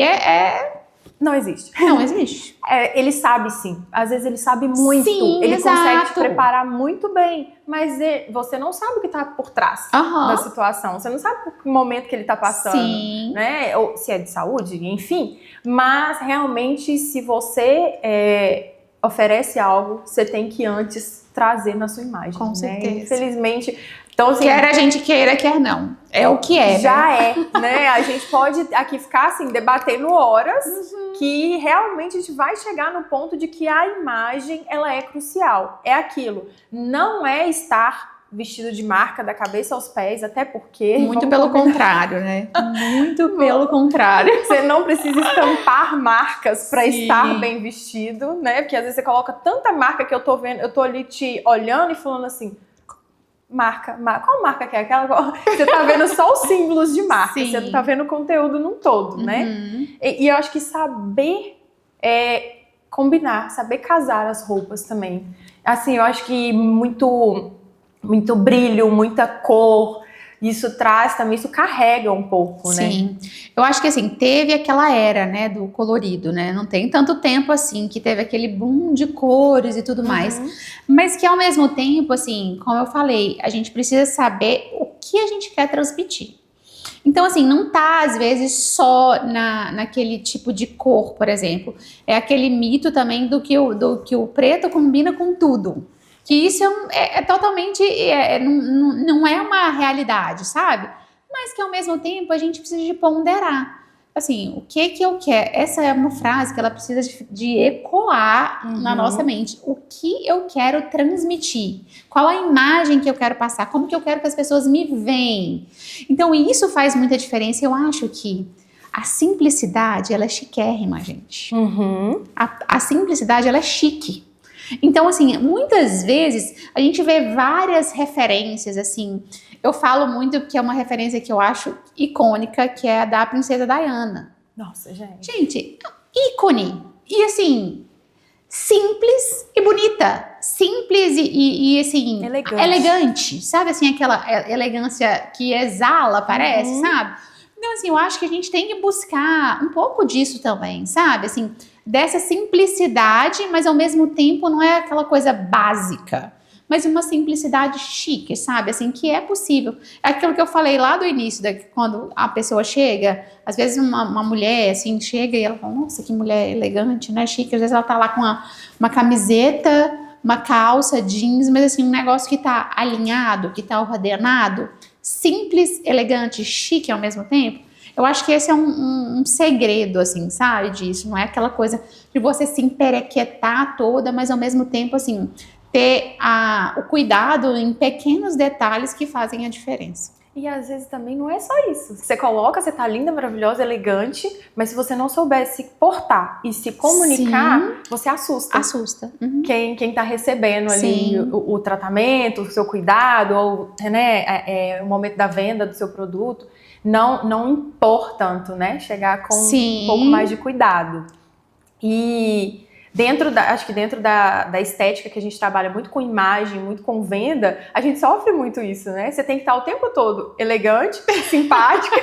Não existe. Não existe. Ele sabe sim. Às vezes ele sabe muito. Sim, ele exato. consegue te preparar muito bem. Mas você não sabe o que está por trás da situação. Você não sabe o momento que ele está passando. Sim. Né? Ou se é de saúde, enfim. Mas realmente, se você oferece algo, você tem que antes trazer na sua imagem. Com certeza. Infelizmente. Então, assim, quer a gente queira, quer não. É o que é. Já né? A gente pode aqui ficar assim, debatendo horas, que realmente a gente vai chegar no ponto de que a imagem, ela é crucial. É aquilo. Não é estar vestido de marca da cabeça aos pés, até porque... Muito pelo contrário, né? Muito pelo contrário. Você não precisa estampar marcas para estar bem vestido, né? Porque às vezes você coloca tanta marca que eu tô vendo, eu tô ali te olhando e falando assim... Qual marca que é aquela? Você tá vendo só os símbolos de marca, Sim. Você não tá vendo o conteúdo num todo, né? E eu acho que saber combinar, saber casar as roupas também. Assim, eu acho que muito brilho, muita cor, isso traz também, isso carrega um pouco, né? Sim. Eu acho que assim, teve aquela era, né, do colorido, né? Não tem tanto tempo assim, que teve aquele boom de cores e tudo mais. Mas que ao mesmo tempo, assim, como eu falei, a gente precisa saber o que a gente quer transmitir. Então, assim, não tá, às vezes, só naquele tipo de cor, por exemplo. É aquele mito também do que o preto combina com tudo. que isso é totalmente, não é uma realidade, sabe? Mas que ao mesmo tempo a gente precisa de ponderar. Assim, o que eu quero? Essa é uma frase que ela precisa de ecoar na nossa mente. O que eu quero transmitir? Qual a imagem que eu quero passar? Como que eu quero que as pessoas me veem? Então, isso faz muita diferença. Eu acho que a simplicidade, ela é chiquérrima, gente. A simplicidade, ela é chique. Então, assim, muitas vezes a gente vê várias referências, assim. Eu falo muito que é uma referência que eu acho icônica, que é a da Princesa Diana. Nossa, gente. Gente, ícone. E assim, simples e bonita. Simples e assim, elegante. Sabe assim, aquela elegância que exala, parece, sabe? Então, assim, eu acho que a gente tem que buscar um pouco disso também, sabe? Assim, dessa simplicidade, mas ao mesmo tempo não é aquela coisa básica, mas uma simplicidade chique, sabe? Assim, que é possível. É aquilo que eu falei lá do início, quando a pessoa chega, às vezes uma mulher, assim, chega e ela fala, nossa, que mulher elegante, né, chique. Às vezes ela tá lá com uma camiseta, uma calça, jeans, mas assim, um negócio que tá alinhado, que tá ordenado, simples, elegante, chique ao mesmo tempo. Eu acho que esse é um segredo, assim, sabe, disso. Não é aquela coisa de você se emperequetar toda, mas ao mesmo tempo, assim, ter o cuidado em pequenos detalhes que fazem a diferença. E às vezes também não é só isso. Você coloca, você tá linda, maravilhosa, elegante, mas se você não souber se portar e se comunicar, você assusta. Assusta. Quem tá recebendo ali o tratamento, o seu cuidado, ou né, o momento da venda do seu produto, não impor tanto, né? Chegar com um pouco mais de cuidado. E acho que dentro da estética, que a gente trabalha muito com imagem, muito com venda, a gente sofre muito isso, né? Você tem que estar o tempo todo elegante, simpática,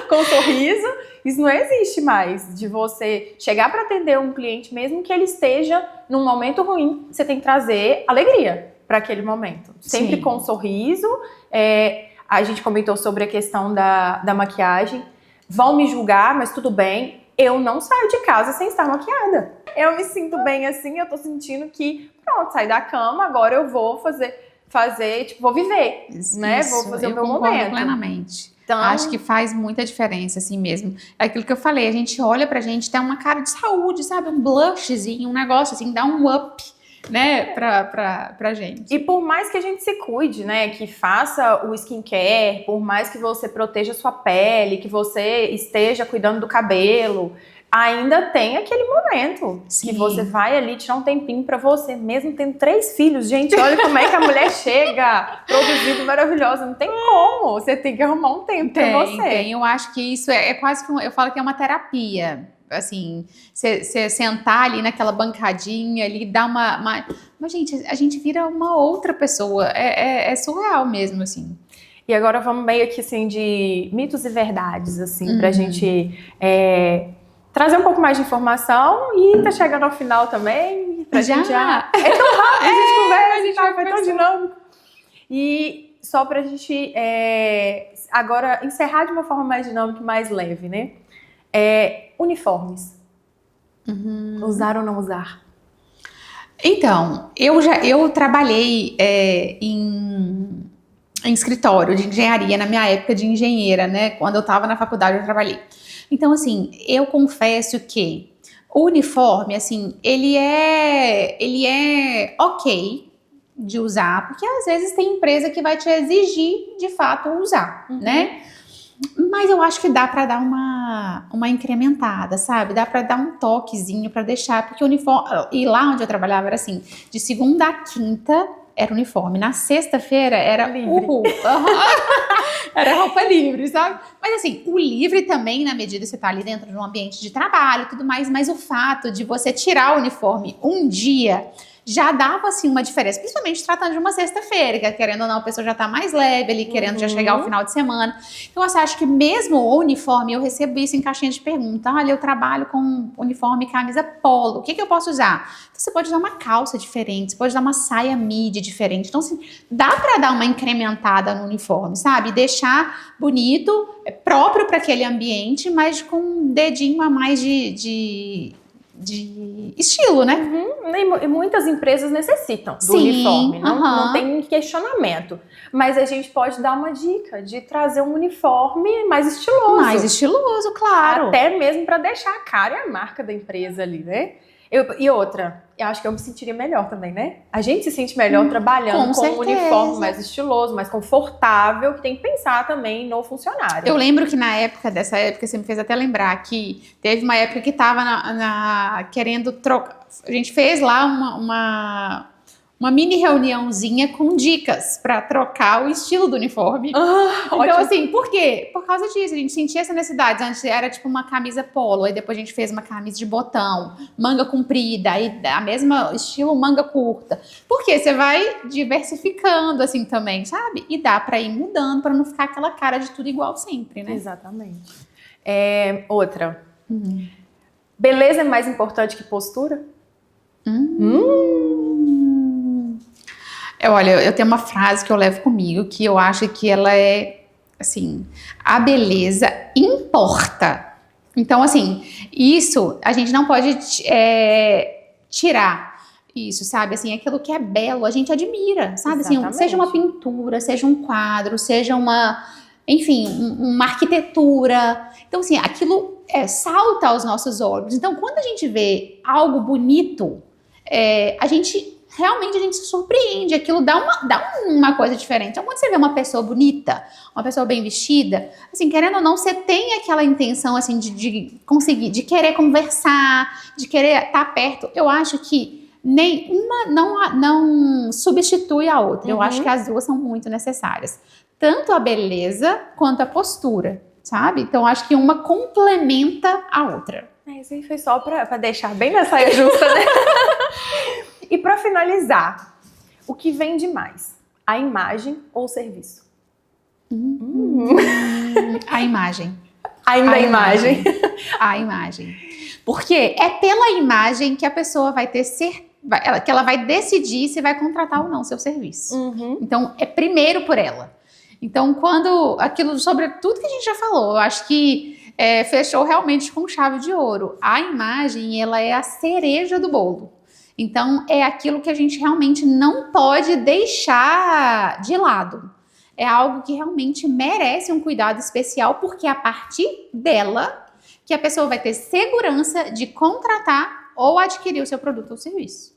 com um sorriso. Isso não existe mais, de você chegar para atender um cliente, mesmo que ele esteja num momento ruim, você tem que trazer alegria para aquele momento. Sempre com um sorriso. A gente comentou sobre a questão da maquiagem. Vão me julgar, mas tudo bem. Eu não saio de casa sem estar maquiada. Eu me sinto bem assim, eu tô sentindo que, pronto, saí da cama, agora eu vou fazer tipo, vou viver, né? Vou fazer o meu momento. Plenamente. Então, acho que faz muita diferença, assim mesmo. É aquilo que eu falei, a gente olha pra gente, tem uma cara de saúde, sabe? Um blushzinho, um negócio assim, dá um up, né, pra gente. E por mais que a gente se cuide, né, que faça o skincare, por mais que você proteja a sua pele, que você esteja cuidando do cabelo, ainda tem aquele momento que você vai ali tirar um tempinho pra você, mesmo tendo 3 filhos. Gente, olha como é que a mulher chega produzida, maravilhosa. Não tem como, você tem que arrumar um tempo pra você. Eu acho que isso é quase que, eu falo que é uma terapia. Assim, você sentar ali naquela bancadinha ali, dar uma... Mas, gente, a gente vira uma outra pessoa. É surreal mesmo, assim. E agora vamos meio que, assim, de mitos e verdades, assim, pra gente trazer um pouco mais de informação e tá chegando ao final também. Pra gente já... É tão rápido, a gente conversa, foi tão dinâmico. E só pra gente agora encerrar de uma forma mais dinâmica e mais leve, né? Uniformes. Usar ou não usar? Então, eu trabalhei em escritório de engenharia na minha época de engenheira, né? Quando eu estava na faculdade eu trabalhei. Então, assim, eu confesso que o uniforme, assim, ele é ok de usar, porque às vezes tem empresa que vai te exigir, de fato, usar, né? Mas eu acho que dá pra dar uma incrementada, sabe? Dá pra dar um toquezinho pra deixar, porque o uniforme... E lá onde eu trabalhava era assim, de segunda a quinta era uniforme, na sexta-feira era uhul. Era roupa livre, sabe? Mas assim, o livre também, na medida que você tá ali dentro de um ambiente de trabalho e tudo mais, mas o fato de você tirar o uniforme um dia... já dava, assim, uma diferença, principalmente tratando de uma sexta-feira, que querendo ou não, a pessoa já tá mais leve ali, querendo já chegar ao final de semana. Então, assim, acho que mesmo o uniforme, eu recebo isso em caixinha de pergunta. Olha, eu trabalho com uniforme e camisa polo, o que eu posso usar? Então, você pode usar uma calça diferente, você pode usar uma saia midi diferente. Então, assim, dá pra dar uma incrementada no uniforme, sabe? Deixar bonito, próprio para aquele ambiente, mas com um dedinho a mais de de estilo, né? E muitas empresas necessitam do Sim, uniforme, não tem questionamento. Mas a gente pode dar uma dica de trazer um uniforme mais estiloso. Mais estiloso, claro. Até mesmo para deixar a cara e a marca da empresa ali, né? E outra, eu acho que eu me sentiria melhor também, né? A gente se sente melhor trabalhando com um uniforme mais estiloso, mais confortável, que tem que pensar também no funcionário. Eu lembro que dessa época, você me fez até lembrar que teve uma época que tava querendo trocar. A gente fez lá uma mini reuniãozinha com dicas para trocar o estilo do uniforme. Então, ótimo. assim, por quê? Por causa disso, a gente sentia essa necessidade. Antes era tipo uma camisa polo, aí depois a gente fez uma camisa de botão, manga comprida, aí a mesma estilo manga curta. Porque você vai diversificando assim também, sabe? E dá para ir mudando para não ficar aquela cara de tudo igual sempre, né? Exatamente. Outra. Beleza é mais importante que postura? Olha, eu tenho uma frase que eu levo comigo, que eu acho que ela é, assim, a beleza importa. Então, assim, isso a gente não pode tirar isso, sabe? Assim, aquilo que é belo, a gente admira, sabe? Assim, seja uma pintura, seja um quadro, seja uma arquitetura. Então, assim, aquilo salta aos nossos olhos. Então, quando a gente vê algo bonito, realmente a gente se surpreende, aquilo dá uma coisa diferente. Então, quando você vê uma pessoa bonita, uma pessoa bem vestida, assim, querendo ou não, você tem aquela intenção, assim, de conseguir, de querer conversar, de querer estar perto. Eu acho que nenhuma não substitui a outra. Eu acho que as duas são muito necessárias. Tanto a beleza quanto a postura, sabe? Então, acho que uma complementa a outra. Isso aí foi só pra deixar bem na saia justa, né? E para finalizar, o que vende mais? A imagem ou o serviço? A imagem. Ainda a imagem. A imagem. Porque é pela imagem que a pessoa vai ter que ela vai decidir se vai contratar ou não o seu serviço. Então, é primeiro por ela. Então, sobre tudo que a gente já falou, eu acho que fechou realmente com chave de ouro. A imagem, ela é a cereja do bolo. Então, é aquilo que a gente realmente não pode deixar de lado. É algo que realmente merece um cuidado especial, porque é a partir dela que a pessoa vai ter segurança de contratar ou adquirir o seu produto ou serviço.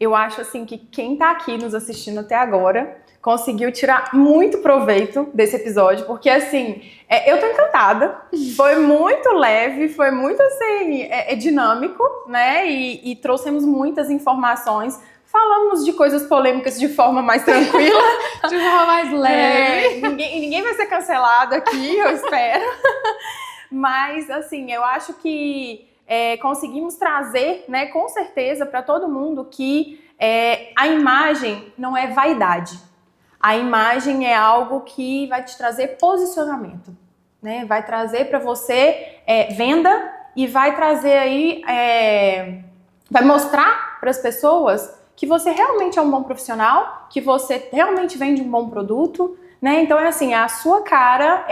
Eu acho, assim, que quem tá aqui nos assistindo até agora conseguiu tirar muito proveito desse episódio, porque, assim, eu tô encantada. Foi muito leve, foi muito, assim, dinâmico, né? E trouxemos muitas informações. Falamos de coisas polêmicas de forma mais tranquila. De forma mais leve. Ninguém vai ser cancelado aqui, eu espero. Mas, assim, eu acho que conseguimos trazer, né, com certeza, para todo mundo que a imagem não é vaidade. A imagem é algo que vai te trazer posicionamento, né? Vai trazer para você venda e vai trazer aí, vai mostrar para as pessoas que você realmente é um bom profissional, que você realmente vende um bom produto, né? Então é assim, a sua cara,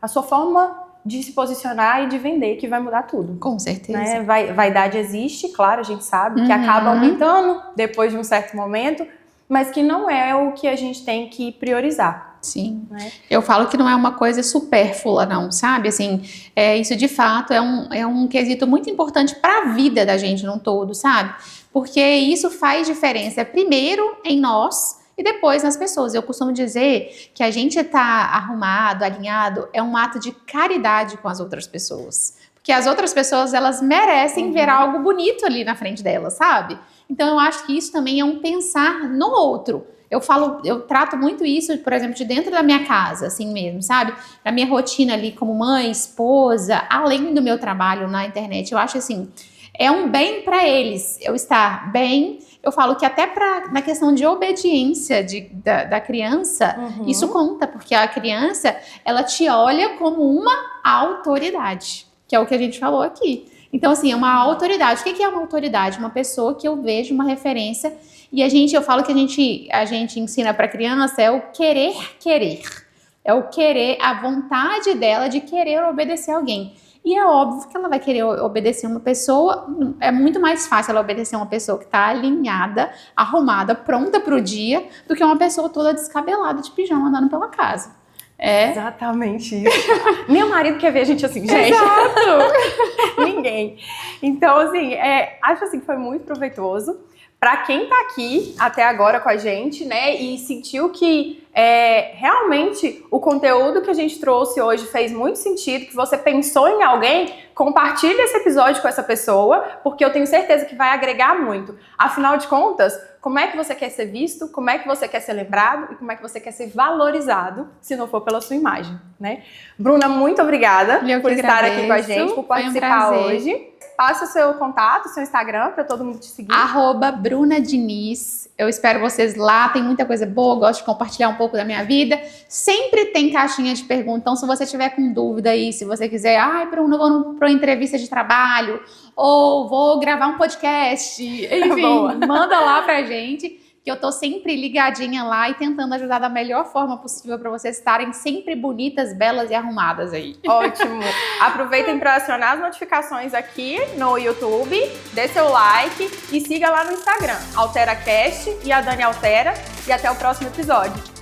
a sua forma de se posicionar e de vender que vai mudar tudo. Com certeza. Né? Vaidade existe, claro, a gente sabe que acaba aumentando depois de um certo momento, mas que não é o que a gente tem que priorizar. Sim. Né? Eu falo que não é uma coisa supérflua, não, sabe? Assim, isso de fato é um quesito muito importante para a vida da gente num todo, sabe? Porque isso faz diferença, primeiro em nós e depois nas pessoas. Eu costumo dizer que a gente tá arrumado, alinhado, é um ato de caridade com as outras pessoas. Porque as outras pessoas, elas merecem ver algo bonito ali na frente delas, sabe? Então, eu acho que isso também é um pensar no outro. Eu trato muito isso, por exemplo, de dentro da minha casa, assim mesmo, sabe? Na minha rotina ali como mãe, esposa, além do meu trabalho na internet. Eu acho assim, é um bem para eles eu estar bem. Eu falo que até na questão de obediência da criança, isso conta, porque a criança, ela te olha como uma autoridade, que é o que a gente falou aqui. Então, assim, é uma autoridade. O que é uma autoridade? Uma pessoa que eu vejo, uma referência, e eu falo que a gente ensina para a criança é o querer. É o querer, a vontade dela de querer obedecer alguém. E é óbvio que ela vai querer obedecer uma pessoa, é muito mais fácil ela obedecer uma pessoa que tá alinhada, arrumada, pronta pro dia, do que uma pessoa toda descabelada de pijama andando pela casa. Exatamente isso. Meu marido quer ver a gente assim, gente. Exato! Ninguém. Então, assim, acho assim que foi muito proveitoso. Para quem tá aqui até agora com a gente, né, e sentiu que realmente o conteúdo que a gente trouxe hoje fez muito sentido, que você pensou em alguém, compartilhe esse episódio com essa pessoa, porque eu tenho certeza que vai agregar muito. Afinal de contas, como é que você quer ser visto, como é que você quer ser lembrado e como é que você quer ser valorizado, se não for pela sua imagem, né? Bruna, muito obrigada por estar aqui com a gente, por participar hoje. Passa o seu contato, o seu Instagram, para todo mundo te seguir. @BrunaDiniz. Eu espero vocês lá, tem muita coisa boa, gosto de compartilhar um pouco da minha vida. Sempre tem caixinha de perguntas, então se você tiver com dúvida aí, se você quiser, Bruna, eu vou para uma entrevista de trabalho, ou vou gravar um podcast, enfim, manda lá pra gente, que eu tô sempre ligadinha lá e tentando ajudar da melhor forma possível para vocês estarem sempre bonitas, belas e arrumadas aí. Ótimo! Aproveitem para acionar as notificações aqui no YouTube, dê seu like e siga lá no Instagram, AlteraCast e a Dani Altera. E até o próximo episódio.